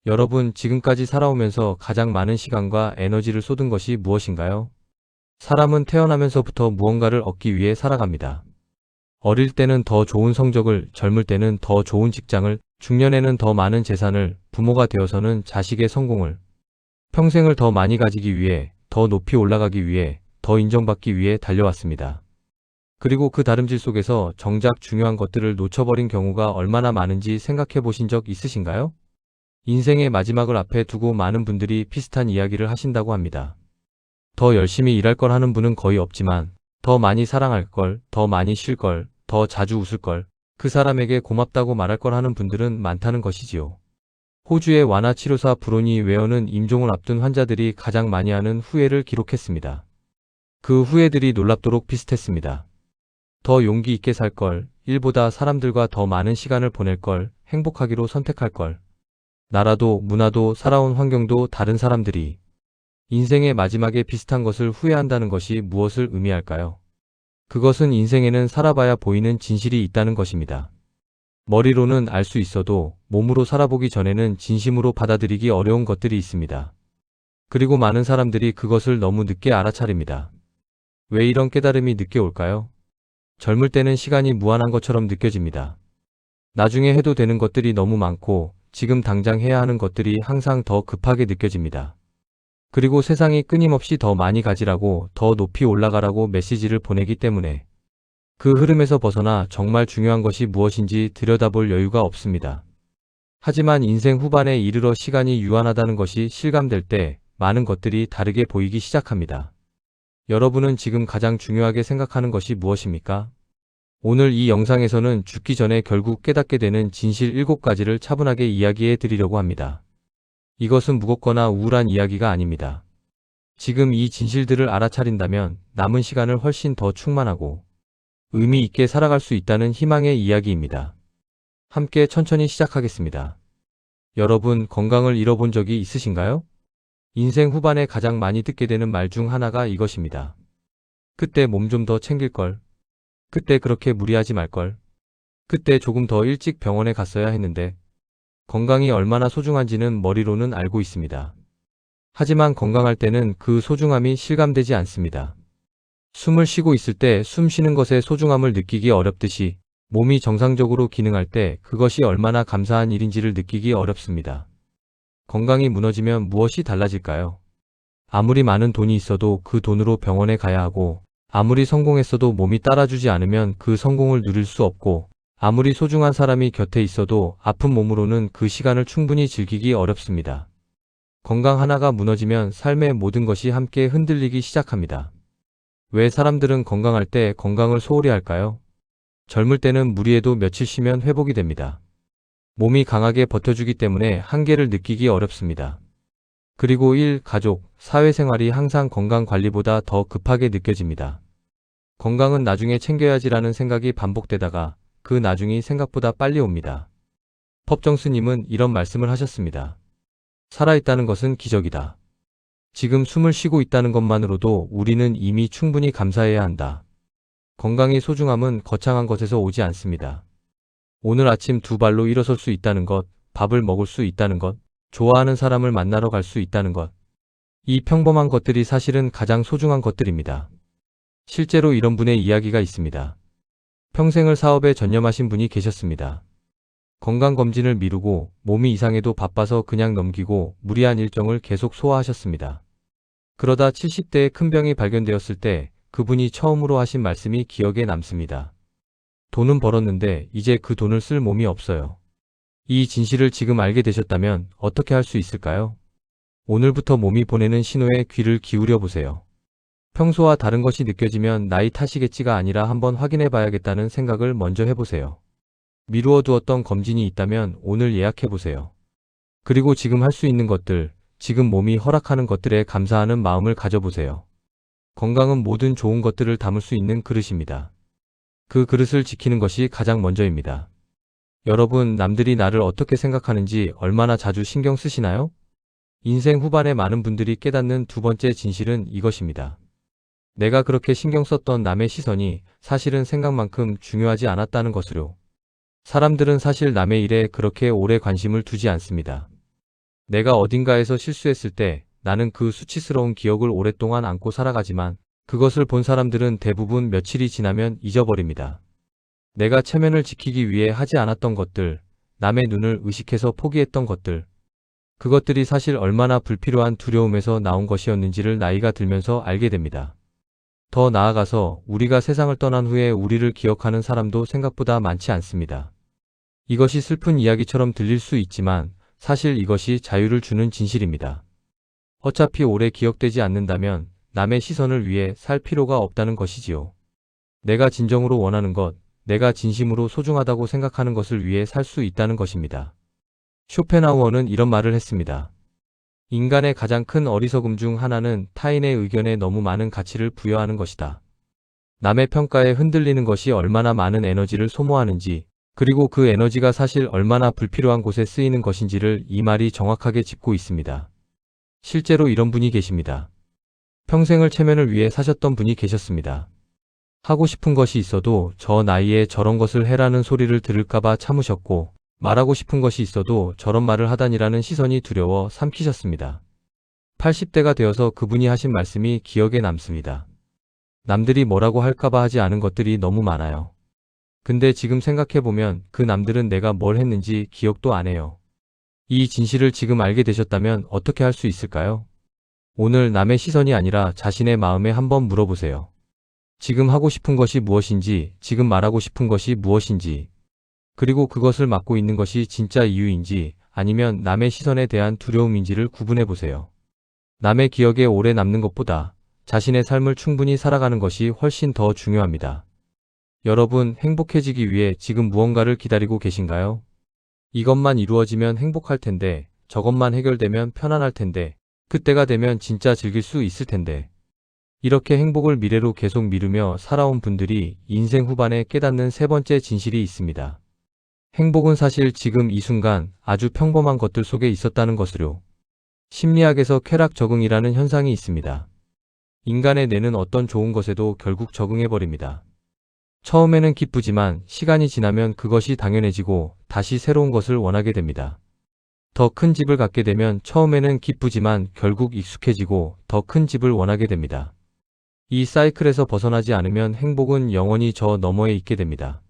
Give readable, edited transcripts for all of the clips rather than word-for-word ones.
여러분, 지금까지 살아오면서 가장 많은 시간과 에너지를 쏟은 것이 무엇인가요? 사람은 태어나면서부터 무언가를 얻기 위해 살아갑니다. 어릴 때는 더 좋은 성적을, 젊을 때는 더 좋은 직장을, 중년에는 더 많은 재산을, 부모가 되어서는 자식의 성공을, 평생을 더 많이 가지기 위해, 더 높이 올라가기 위해, 더 인정받기 위해 달려왔습니다. 그리고 그 다름질 속에서 정작 중요한 것들을 놓쳐버린 경우가 얼마나 많은지 생각해 보신 적 있으신가요? 인생의 마지막을 앞에 두고 많은 분들이 비슷한 이야기를 하신다고 합니다. 더 열심히 일할 걸 하는 분은 거의 없지만, 더 많이 사랑할 걸, 더 많이 쉴 걸, 더 자주 웃을 걸, 그 사람에게 고맙다고 말할 걸 하는 분들은 많다는 것이지요. 호주의 완화 치료사 브로니 웨어는 임종을 앞둔 환자들이 가장 많이 하는 후회를 기록했습니다. 그 후회들이 놀랍도록 비슷했습니다. 더 용기 있게 살 걸, 일보다 사람들과 더 많은 시간을 보낼 걸, 행복하기로 선택할 걸. 나라도, 문화도, 살아온 환경도 다른 사람들이 인생의 마지막에 비슷한 것을 후회한다는 것이 무엇을 의미할까요? 그것은 인생에는 살아봐야 보이는 진실이 있다는 것입니다. 머리로는 알 수 있어도 몸으로 살아보기 전에는 진심으로 받아들이기 어려운 것들이 있습니다. 그리고 많은 사람들이 그것을 너무 늦게 알아차립니다. 왜 이런 깨달음이 늦게 올까요? 젊을 때는 시간이 무한한 것처럼 느껴집니다. 나중에 해도 되는 것들이 너무 많고 지금 당장 해야 하는 것들이 항상 더 급하게 느껴집니다. 그리고 세상이 끊임없이 더 많이 가지라고, 더 높이 올라가라고 메시지를 보내기 때문에 그 흐름에서 벗어나 정말 중요한 것이 무엇인지 들여다볼 여유가 없습니다. 하지만 인생 후반에 이르러 시간이 유한하다는 것이 실감될 때 많은 것들이 다르게 보이기 시작합니다. 여러분은 지금 가장 중요하게 생각하는 것이 무엇입니까? 오늘 이 영상에서는 죽기 전에 결국 깨닫게 되는 진실 7가지를 차분하게 이야기해 드리려고 합니다. 이것은 무겁거나 우울한 이야기가 아닙니다. 지금 이 진실들을 알아차린다면 남은 시간을 훨씬 더 충만하고 의미 있게 살아갈 수 있다는 희망의 이야기입니다. 함께 천천히 시작하겠습니다. 여러분, 건강을 잃어본 적이 있으신가요? 인생 후반에 가장 많이 듣게 되는 말 중 하나가 이것입니다. 그때 몸 좀 더 챙길걸. 그때 그렇게 무리하지 말걸. 그때 조금 더 일찍 병원에 갔어야 했는데. 건강이 얼마나 소중한지는 머리로는 알고 있습니다. 하지만 건강할 때는 그 소중함이 실감되지 않습니다. 숨을 쉬고 있을 때 숨 쉬는 것의 소중함을 느끼기 어렵듯이 몸이 정상적으로 기능할 때 그것이 얼마나 감사한 일인지를 느끼기 어렵습니다. 건강이 무너지면 무엇이 달라질까요? 아무리 많은 돈이 있어도 그 돈으로 병원에 가야 하고, 아무리 성공했어도 몸이 따라주지 않으면 그 성공을 누릴 수 없고, 아무리 소중한 사람이 곁에 있어도 아픈 몸으로는 그 시간을 충분히 즐기기 어렵습니다. 건강 하나가 무너지면 삶의 모든 것이 함께 흔들리기 시작합니다. 왜 사람들은 건강할 때 건강을 소홀히 할까요? 젊을 때는 무리해도 며칠 쉬면 회복이 됩니다. 몸이 강하게 버텨주기 때문에 한계를 느끼기 어렵습니다. 그리고 일, 가족, 사회생활이 항상 건강 관리보다 더 급하게 느껴집니다. 건강은 나중에 챙겨야지라는 생각이 반복되다가 그 나중이 생각보다 빨리 옵니다. 법정 스님은 이런 말씀을 하셨습니다. 살아있다는 것은 기적이다. 지금 숨을 쉬고 있다는 것만으로도 우리는 이미 충분히 감사해야 한다. 건강의 소중함은 거창한 것에서 오지 않습니다. 오늘 아침 2발로 일어설 수 있다는 것, 밥을 먹을 수 있다는 것, 좋아하는 사람을 만나러 갈 수 있다는 것. 이 평범한 것들이 사실은 가장 소중한 것들입니다. 실제로 이런 분의 이야기가 있습니다. 평생을 사업에 전념하신 분이 계셨습니다. 건강검진을 미루고 몸이 이상해도 바빠서 그냥 넘기고 무리한 일정을 계속 소화하셨습니다. 그러다 70대에 큰 병이 발견되었을 때 그분이 처음으로 하신 말씀이 기억에 남습니다. 돈은 벌었는데 이제 그 돈을 쓸 몸이 없어요. 이 진실을 지금 알게 되셨다면 어떻게 할 수 있을까요? 오늘부터 몸이 보내는 신호에 귀를 기울여 보세요. 평소와 다른 것이 느껴지면 나이 탓이겠지가 아니라 한번 확인해 봐야겠다는 생각을 먼저 해보세요. 미루어 두었던 검진이 있다면 오늘 예약해 보세요. 그리고 지금 할 수 있는 것들, 지금 몸이 허락하는 것들에 감사하는 마음을 가져보세요. 건강은 모든 좋은 것들을 담을 수 있는 그릇입니다. 그 그릇을 지키는 것이 가장 먼저입니다. 여러분, 남들이 나를 어떻게 생각하는지 얼마나 자주 신경 쓰시나요? 인생 후반에 많은 분들이 깨닫는 두 번째 진실은 이것입니다. 내가 그렇게 신경 썼던 남의 시선이 사실은 생각만큼 중요하지 않았다는 것으로. 사람들은 사실 남의 일에 그렇게 오래 관심을 두지 않습니다. 내가 어딘가에서 실수했을 때 나는 그 수치스러운 기억을 오랫동안 안고 살아가지만 그것을 본 사람들은 대부분 며칠이 지나면 잊어버립니다. 내가 체면을 지키기 위해 하지 않았던 것들, 남의 눈을 의식해서 포기했던 것들, 그것들이 사실 얼마나 불필요한 두려움에서 나온 것이었는지를 나이가 들면서 알게 됩니다. 더 나아가서 우리가 세상을 떠난 후에 우리를 기억하는 사람도 생각보다 많지 않습니다. 이것이 슬픈 이야기처럼 들릴 수 있지만 사실 이것이 자유를 주는 진실입니다. 어차피 오래 기억되지 않는다면 남의 시선을 위해 살 필요가 없다는 것이지요. 내가 진정으로 원하는 것, 내가 진심으로 소중하다고 생각하는 것을 위해 살 수 있다는 것입니다. 쇼펜하우어는 이런 말을 했습니다. 인간의 가장 큰 어리석음 중 하나는 타인의 의견에 너무 많은 가치를 부여하는 것이다. 남의 평가에 흔들리는 것이 얼마나 많은 에너지를 소모하는지, 그리고 그 에너지가 사실 얼마나 불필요한 곳에 쓰이는 것인지를 이 말이 정확하게 짚고 있습니다. 실제로 이런 분이 계십니다. 평생을 체면을 위해 사셨던 분이 계셨습니다. 하고 싶은 것이 있어도 저 나이에 저런 것을 해라는 소리를 들을까봐 참으셨고, 말하고 싶은 것이 있어도 저런 말을 하다니라는 시선이 두려워 삼키셨습니다. 80대가 되어서 그분이 하신 말씀이 기억에 남습니다. 남들이 뭐라고 할까봐 하지 않은 것들이 너무 많아요. 근데 지금 생각해보면 그 남들은 내가 뭘 했는지 기억도 안 해요. 이 진실을 지금 알게 되셨다면 어떻게 할 수 있을까요? 오늘 남의 시선이 아니라 자신의 마음에 한번 물어보세요. 지금 하고 싶은 것이 무엇인지, 지금 말하고 싶은 것이 무엇인지, 그리고 그것을 맡고 있는 것이 진짜 이유인지 아니면 남의 시선에 대한 두려움인지를 구분해 보세요. 남의 기억에 오래 남는 것보다 자신의 삶을 충분히 살아가는 것이 훨씬 더 중요합니다. 여러분, 행복해지기 위해 지금 무언가를 기다리고 계신가요? 이것만 이루어지면 행복할 텐데, 저것만 해결되면 편안할 텐데, 그때가 되면 진짜 즐길 수 있을 텐데. 이렇게 행복을 미래로 계속 미루며 살아온 분들이 인생 후반에 깨닫는 세 번째 진실이 있습니다. 행복은 사실 지금 이 순간 아주 평범한 것들 속에 있었다는 것으로. 심리학에서 쾌락 적응이라는 현상이 있습니다. 인간의 뇌는 어떤 좋은 것에도 결국 적응해버립니다. 처음에는 기쁘지만 시간이 지나면 그것이 당연해지고 다시 새로운 것을 원하게 됩니다. 더 큰 집을 갖게 되면 처음에는 기쁘지만 결국 익숙해지고 더 큰 집을 원하게 됩니다. 이 사이클에서 벗어나지 않으면 행복은 영원히 저 너머에 있게 됩니다.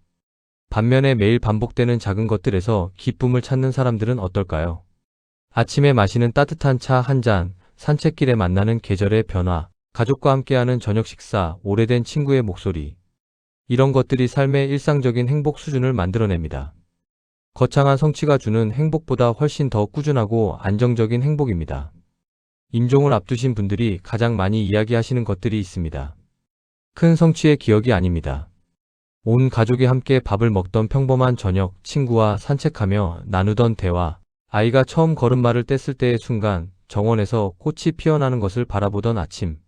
반면에 매일 반복되는 작은 것들에서 기쁨을 찾는 사람들은 어떨까요? 아침에 마시는 따뜻한 차 한 잔, 산책길에 만나는 계절의 변화, 가족과 함께하는 저녁 식사, 오래된 친구의 목소리. 이런 것들이 삶의 일상적인 행복 수준을 만들어냅니다. 거창한 성취가 주는 행복보다 훨씬 더 꾸준하고 안정적인 행복입니다. 임종을 앞두신 분들이 가장 많이 이야기하시는 것들이 있습니다. 큰 성취의 기억이 아닙니다. 온 가족이 함께 밥을 먹던 평범한 저녁, 친구와 산책하며 나누던 대화, 아이가 처음 걸음마를 뗐을 때의 순간, 정원에서 꽃이 피어나는 것을 바라보던 아침.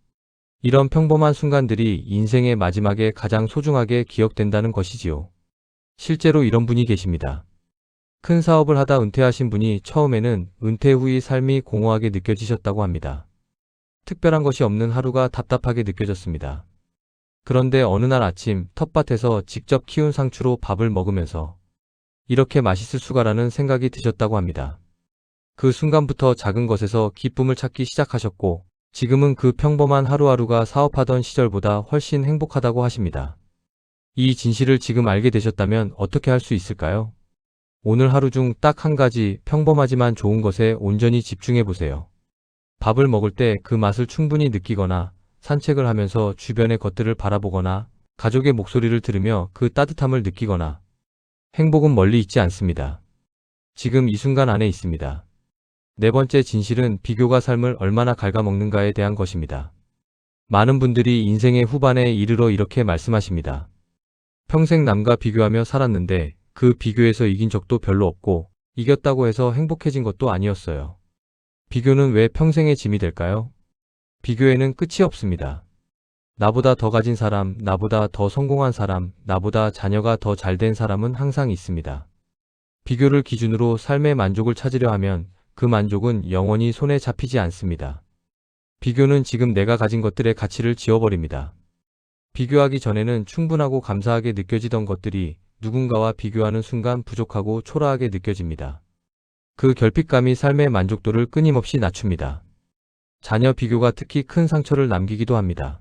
이런 평범한 순간들이 인생의 마지막에 가장 소중하게 기억된다는 것이지요. 실제로 이런 분이 계십니다. 큰 사업을 하다 은퇴하신 분이 처음에는 은퇴 후의 삶이 공허하게 느껴지셨다고 합니다. 특별한 것이 없는 하루가 답답하게 느껴졌습니다. 그런데 어느 날 아침 텃밭에서 직접 키운 상추로 밥을 먹으면서 이렇게 맛있을 수가라는 생각이 드셨다고 합니다. 그 순간부터 작은 것에서 기쁨을 찾기 시작하셨고 지금은 그 평범한 하루하루가 사업하던 시절보다 훨씬 행복하다고 하십니다. 이 진실을 지금 알게 되셨다면 어떻게 할 수 있을까요? 오늘 하루 중 딱 한 가지 평범하지만 좋은 것에 온전히 집중해 보세요. 밥을 먹을 때 그 맛을 충분히 느끼거나 산책을 하면서 주변의 것들을 바라보거나 가족의 목소리를 들으며 그 따뜻함을 느끼거나 행복은 멀리 있지 않습니다. 지금 이 순간 안에 있습니다. 네 번째 진실은 비교가 삶을 얼마나 갉아먹는가에 대한 것입니다. 많은 분들이 인생의 후반에 이르러 이렇게 말씀하십니다. 평생 남과 비교하며 살았는데 그 비교에서 이긴 적도 별로 없고 이겼다고 해서 행복해진 것도 아니었어요. 비교는 왜 평생의 짐이 될까요? 비교에는 끝이 없습니다. 나보다 더 가진 사람, 나보다 더 성공한 사람, 나보다 자녀가 더 잘된 사람은 항상 있습니다. 비교를 기준으로 삶의 만족을 찾으려 하면 그 만족은 영원히 손에 잡히지 않습니다. 비교는 지금 내가 가진 것들의 가치를 지워버립니다. 비교하기 전에는 충분하고 감사하게 느껴지던 것들이 누군가와 비교하는 순간 부족하고 초라하게 느껴집니다. 그 결핍감이 삶의 만족도를 끊임없이 낮춥니다. 자녀 비교가 특히 큰 상처를 남기기도 합니다.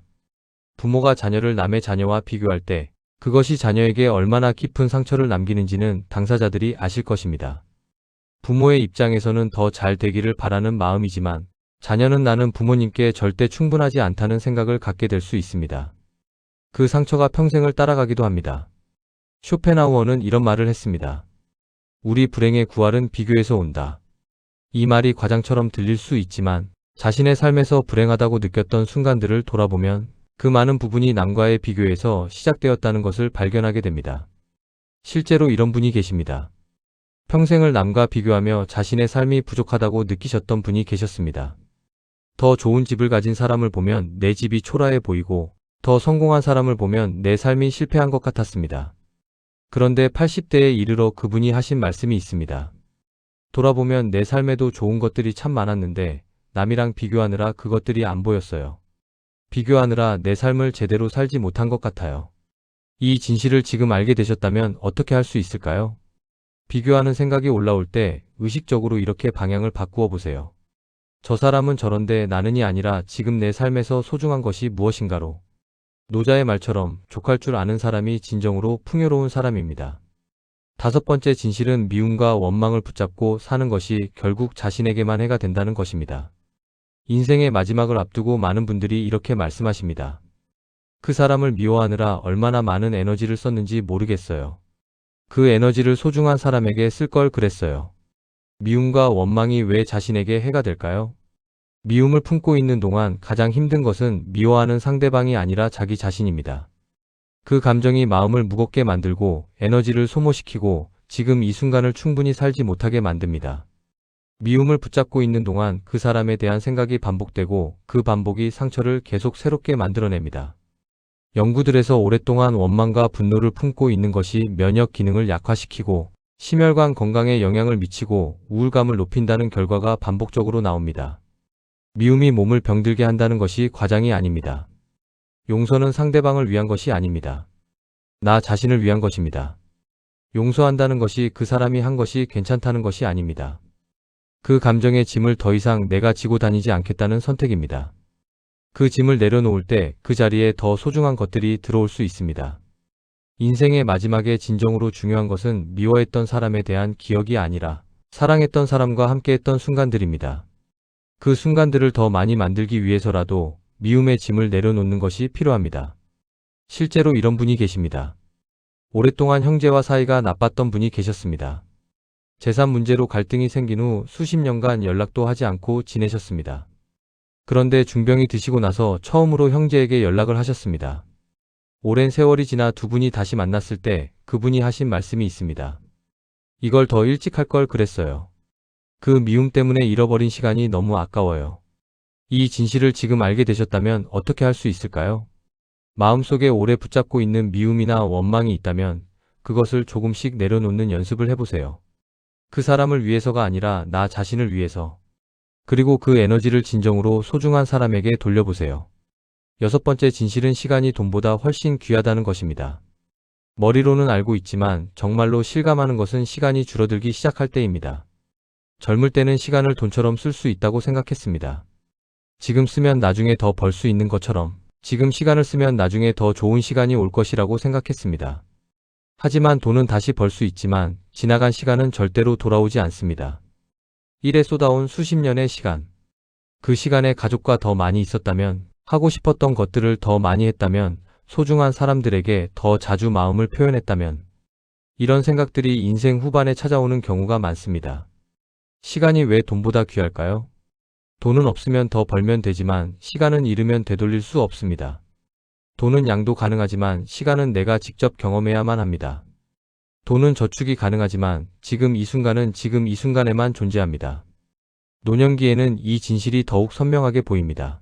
부모가 자녀를 남의 자녀와 비교할 때 그것이 자녀에게 얼마나 깊은 상처를 남기는지는 당사자들이 아실 것입니다. 부모의 입장에서는 더 잘 되기를 바라는 마음이지만 자녀는 나는 부모님께 절대 충분하지 않다는 생각을 갖게 될 수 있습니다. 그 상처가 평생을 따라가기도 합니다. 쇼펜하우어는 이런 말을 했습니다. 우리 불행의 구할은 비교에서 온다. 이 말이 과장처럼 들릴 수 있지만 자신의 삶에서 불행하다고 느꼈던 순간들을 돌아보면 그 많은 부분이 남과의 비교에서 시작되었다는 것을 발견하게 됩니다. 실제로 이런 분이 계십니다. 평생을 남과 비교하며 자신의 삶이 부족하다고 느끼셨던 분이 계셨습니다. 더 좋은 집을 가진 사람을 보면 내 집이 초라해 보이고 더 성공한 사람을 보면 내 삶이 실패한 것 같았습니다. 그런데 80대에 이르러 그분이 하신 말씀이 있습니다. 돌아보면 내 삶에도 좋은 것들이 참 많았는데 남이랑 비교하느라 그것들이 안 보였어요. 비교하느라 내 삶을 제대로 살지 못한 것 같아요. 이 진실을 지금 알게 되셨다면 어떻게 할 수 있을까요? 비교하는 생각이 올라올 때 의식적으로 이렇게 방향을 바꾸어 보세요. 저 사람은 저런데 나는이 아니라 지금 내 삶에서 소중한 것이 무엇인가로. 노자의 말처럼 족할 줄 아는 사람이 진정으로 풍요로운 사람입니다. 다섯 번째 진실은 미움과 원망을 붙잡고 사는 것이 결국 자신에게만 해가 된다는 것입니다. 인생의 마지막을 앞두고 많은 분들이 이렇게 말씀하십니다. 그 사람을 미워하느라 얼마나 많은 에너지를 썼는지 모르겠어요. 그 에너지를 소중한 사람에게 쓸 걸 그랬어요. 미움과 원망이 왜 자신에게 해가 될까요? 미움을 품고 있는 동안 가장 힘든 것은 미워하는 상대방이 아니라 자기 자신입니다. 그 감정이 마음을 무겁게 만들고 에너지를 소모시키고 지금 이 순간을 충분히 살지 못하게 만듭니다. 미움을 붙잡고 있는 동안 그 사람에 대한 생각이 반복되고 그 반복이 상처를 계속 새롭게 만들어냅니다. 연구들에서 오랫동안 원망과 분노를 품고 있는 것이 면역 기능을 약화시키고 심혈관 건강에 영향을 미치고 우울감을 높인다는 결과가 반복적으로 나옵니다. 미움이 몸을 병들게 한다는 것이 과장이 아닙니다. 용서는 상대방을 위한 것이 아닙니다. 나 자신을 위한 것입니다. 용서한다는 것이 그 사람이 한 것이 괜찮다는 것이 아닙니다. 그 감정의 짐을 더 이상 내가 지고 다니지 않겠다는 선택입니다. 그 짐을 내려놓을 때 그 자리에 더 소중한 것들이 들어올 수 있습니다. 인생의 마지막에 진정으로 중요한 것은 미워했던 사람에 대한 기억이 아니라 사랑했던 사람과 함께했던 순간들입니다. 그 순간들을 더 많이 만들기 위해서라도 미움의 짐을 내려놓는 것이 필요합니다. 실제로 이런 분이 계십니다. 오랫동안 형제와 사이가 나빴던 분이 계셨습니다. 재산 문제로 갈등이 생긴 후 수십 년간 연락도 하지 않고 지내셨습니다. 그런데 중병이 드시고 나서 처음으로 형제에게 연락을 하셨습니다. 오랜 세월이 지나 두 분이 다시 만났을 때 그분이 하신 말씀이 있습니다. 이걸 더 일찍 할 걸 그랬어요. 그 미움 때문에 잃어버린 시간이 너무 아까워요. 이 진실을 지금 알게 되셨다면 어떻게 할 수 있을까요? 마음속에 오래 붙잡고 있는 미움이나 원망이 있다면 그것을 조금씩 내려놓는 연습을 해보세요. 그 사람을 위해서가 아니라 나 자신을 위해서. 그리고 그 에너지를 진정으로 소중한 사람에게 돌려보세요. 여섯 번째 진실은 시간이 돈보다 훨씬 귀하다는 것입니다. 머리로는 알고 있지만 정말로 실감하는 것은 시간이 줄어들기 시작할 때입니다. 젊을 때는 시간을 돈처럼 쓸 수 있다고 생각했습니다. 지금 쓰면 나중에 더 벌 수 있는 것처럼 지금 시간을 쓰면 나중에 더 좋은 시간이 올 것이라고 생각했습니다. 하지만 돈은 다시 벌 수 있지만 지나간 시간은 절대로 돌아오지 않습니다. 일에 쏟아온 수십 년의 시간. 그 시간에 가족과 더 많이 있었다면, 하고 싶었던 것들을 더 많이 했다면, 소중한 사람들에게 더 자주 마음을 표현했다면, 이런 생각들이 인생 후반에 찾아오는 경우가 많습니다. 시간이 왜 돈보다 귀할까요? 돈은 없으면 더 벌면 되지만 시간은 잃으면 되돌릴 수 없습니다. 돈은 양도 가능하지만 시간은 내가 직접 경험해야만 합니다. 돈은 저축이 가능하지만 지금 이 순간은 지금 이 순간에만 존재합니다. 노년기에는 이 진실이 더욱 선명하게 보입니다.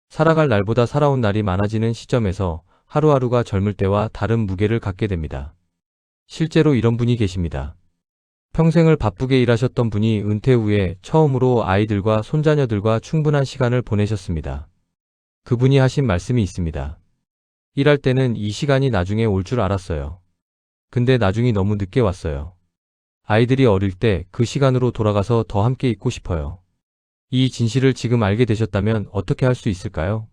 살아갈 날보다 살아온 날이 많아지는 시점에서 하루하루가 젊을 때와 다른 무게를 갖게 됩니다. 실제로 이런 분이 계십니다. 평생을 바쁘게 일하셨던 분이 은퇴 후에 처음으로 아이들과 손자녀들과 충분한 시간을 보내셨습니다. 그분이 하신 말씀이 있습니다. 일할 때는 이 시간이 나중에 올 줄 알았어요. 근데 나중이 너무 늦게 왔어요. 아이들이 어릴 때 그 시간으로 돌아가서 더 함께 있고 싶어요. 이 진실을 지금 알게 되셨다면 어떻게 할 수 있을까요?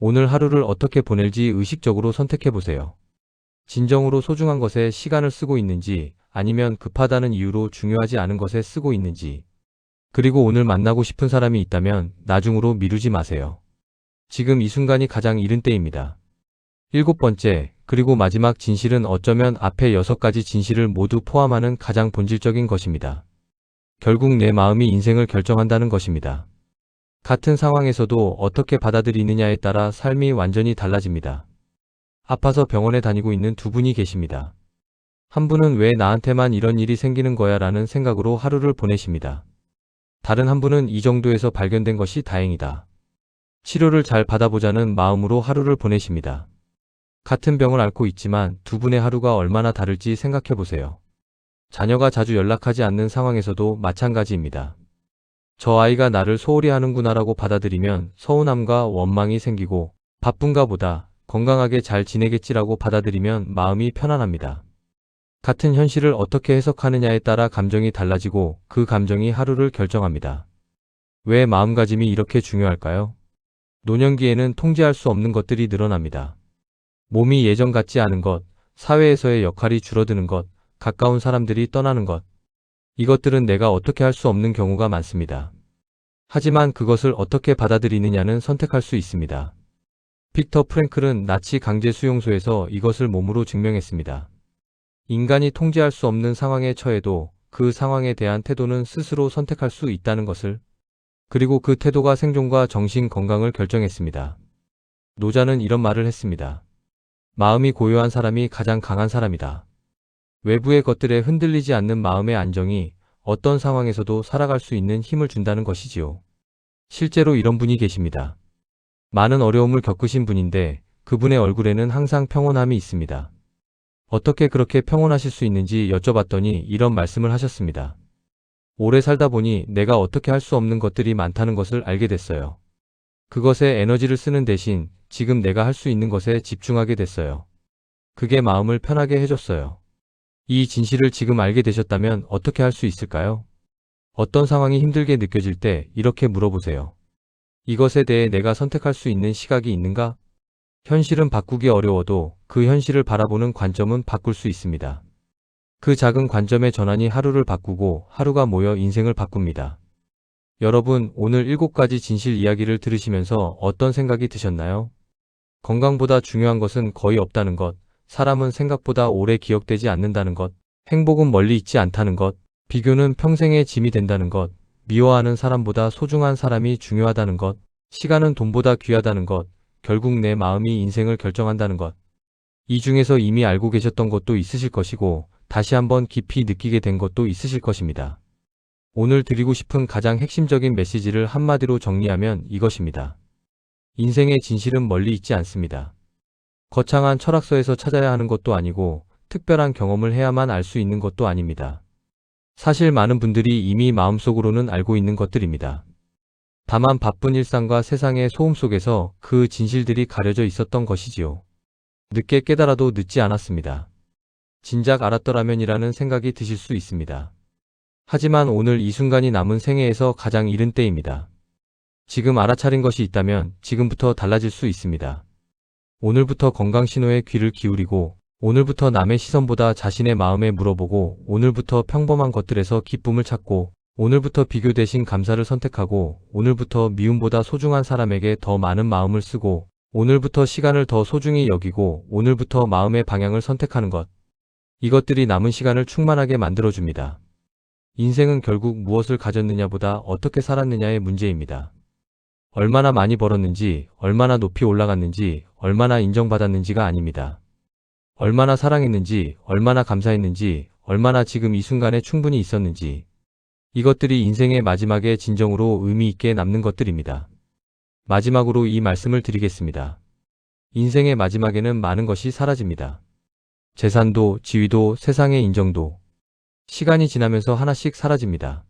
오늘 하루를 어떻게 보낼지 의식적으로 선택해 보세요. 진정으로 소중한 것에 시간을 쓰고 있는지, 아니면 급하다는 이유로 중요하지 않은 것에 쓰고 있는지. 그리고 오늘 만나고 싶은 사람이 있다면 나중으로 미루지 마세요. 지금 이 순간이 가장 이른 때입니다. 일곱 번째, 그리고 마지막 진실은 어쩌면 앞에 6가지 진실을 모두 포함하는 가장 본질적인 것입니다. 결국 내 마음이 인생을 결정한다는 것입니다. 같은 상황에서도 어떻게 받아들이느냐에 따라 삶이 완전히 달라집니다. 아파서 병원에 다니고 있는 두 분이 계십니다. 한 분은 왜 나한테만 이런 일이 생기는 거야 라는 생각으로 하루를 보내십니다. 다른 한 분은 이 정도에서 발견된 것이 다행이다. 치료를 잘 받아보자는 마음으로 하루를 보내십니다. 같은 병을 앓고 있지만 두 분의 하루가 얼마나 다를지 생각해 보세요. 자녀가 자주 연락하지 않는 상황에서도 마찬가지입니다. 저 아이가 나를 소홀히 하는구나라고 받아들이면 서운함과 원망이 생기고, 바쁜가 보다, 건강하게 잘 지내겠지라고 받아들이면 마음이 편안합니다. 같은 현실을 어떻게 해석하느냐에 따라 감정이 달라지고 그 감정이 하루를 결정합니다. 왜 마음가짐이 이렇게 중요할까요? 노년기에는 통제할 수 없는 것들이 늘어납니다. 몸이 예전 같지 않은 것, 사회에서의 역할이 줄어드는 것, 가까운 사람들이 떠나는 것. 이것들은 내가 어떻게 할 수 없는 경우가 많습니다. 하지만 그것을 어떻게 받아들이느냐는 선택할 수 있습니다. 빅터 프랭클은 나치 강제 수용소에서 이것을 몸으로 증명했습니다. 인간이 통제할 수 없는 상황에 처해도 그 상황에 대한 태도는 스스로 선택할 수 있다는 것을, 그리고 그 태도가 생존과 정신 건강을 결정했습니다. 노자는 이런 말을 했습니다. 마음이 고요한 사람이 가장 강한 사람이다. 외부의 것들에 흔들리지 않는 마음의 안정이 어떤 상황에서도 살아갈 수 있는 힘을 준다는 것이지요. 실제로 이런 분이 계십니다. 많은 어려움을 겪으신 분인데 그분의 얼굴에는 항상 평온함이 있습니다. 어떻게 그렇게 평온하실 수 있는지 여쭤봤더니 이런 말씀을 하셨습니다. 오래 살다 보니 내가 어떻게 할 수 없는 것들이 많다는 것을 알게 됐어요. 그것에 에너지를 쓰는 대신 지금 내가 할 수 있는 것에 집중하게 됐어요. 그게 마음을 편하게 해줬어요. 이 진실을 지금 알게 되셨다면 어떻게 할 수 있을까요? 어떤 상황이 힘들게 느껴질 때 이렇게 물어보세요. 이것에 대해 내가 선택할 수 있는 시각이 있는가? 현실은 바꾸기 어려워도 그 현실을 바라보는 관점은 바꿀 수 있습니다. 그 작은 관점의 전환이 하루를 바꾸고 하루가 모여 인생을 바꿉니다. 여러분, 오늘 7가지 진실 이야기를 들으시면서 어떤 생각이 드셨나요? 건강보다 중요한 것은 거의 없다는 것, 사람은 생각보다 오래 기억되지 않는다는 것, 행복은 멀리 있지 않다는 것, 비교는 평생의 짐이 된다는 것, 미워하는 사람보다 소중한 사람이 중요하다는 것, 시간은 돈보다 귀하다는 것, 결국 내 마음이 인생을 결정한다는 것. 이 중에서 이미 알고 계셨던 것도 있으실 것이고 다시 한번 깊이 느끼게 된 것도 있으실 것입니다. 오늘 드리고 싶은 가장 핵심적인 메시지를 한마디로 정리하면 이것입니다. 인생의 진실은 멀리 있지 않습니다. 거창한 철학서에서 찾아야 하는 것도 아니고 특별한 경험을 해야만 알 수 있는 것도 아닙니다. 사실 많은 분들이 이미 마음속으로는 알고 있는 것들입니다. 다만 바쁜 일상과 세상의 소음 속에서 그 진실들이 가려져 있었던 것이지요. 늦게 깨달아도 늦지 않았습니다. 진작 알았더라면이라는 생각이 드실 수 있습니다. 하지만 오늘 이 순간이 남은 생애에서 가장 이른 때입니다. 지금 알아차린 것이 있다면 지금부터 달라질 수 있습니다. 오늘부터 건강 신호에 귀를 기울이고, 오늘부터 남의 시선보다 자신의 마음에 물어보고, 오늘부터 평범한 것들에서 기쁨을 찾고, 오늘부터 비교 대신 감사를 선택하고, 오늘부터 미움보다 소중한 사람에게 더 많은 마음을 쓰고, 오늘부터 시간을 더 소중히 여기고, 오늘부터 마음의 방향을 선택하는 것. 이것들이 남은 시간을 충만하게 만들어줍니다. 인생은 결국 무엇을 가졌느냐보다 어떻게 살았느냐의 문제입니다. 얼마나 많이 벌었는지, 얼마나 높이 올라갔는지, 얼마나 인정받았는지가 아닙니다. 얼마나 사랑했는지, 얼마나 감사했는지, 얼마나 지금 이 순간에 충분히 있었는지. 이것들이 인생의 마지막에 진정으로 의미 있게 남는 것들입니다. 마지막으로 이 말씀을 드리겠습니다. 인생의 마지막에는 많은 것이 사라집니다. 재산도, 지위도, 세상의 인정도. 시간이 지나면서 하나씩 사라집니다.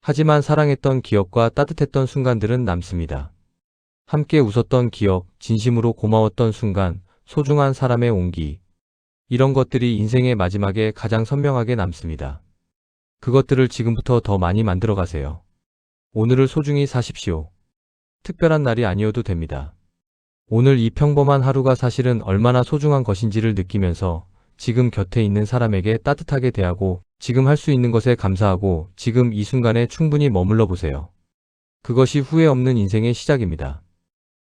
하지만 사랑했던 기억과 따뜻했던 순간들은 남습니다. 함께 웃었던 기억, 진심으로 고마웠던 순간, 소중한 사람의 온기. 이런 것들이 인생의 마지막에 가장 선명하게 남습니다. 그것들을 지금부터 더 많이 만들어 가세요. 오늘을 소중히 사십시오. 특별한 날이 아니어도 됩니다. 오늘 이 평범한 하루가 사실은 얼마나 소중한 것인지를 느끼면서 지금 곁에 있는 사람에게 따뜻하게 대하고 지금 할 수 있는 것에 감사하고 지금 이 순간에 충분히 머물러 보세요. 그것이 후회 없는 인생의 시작입니다.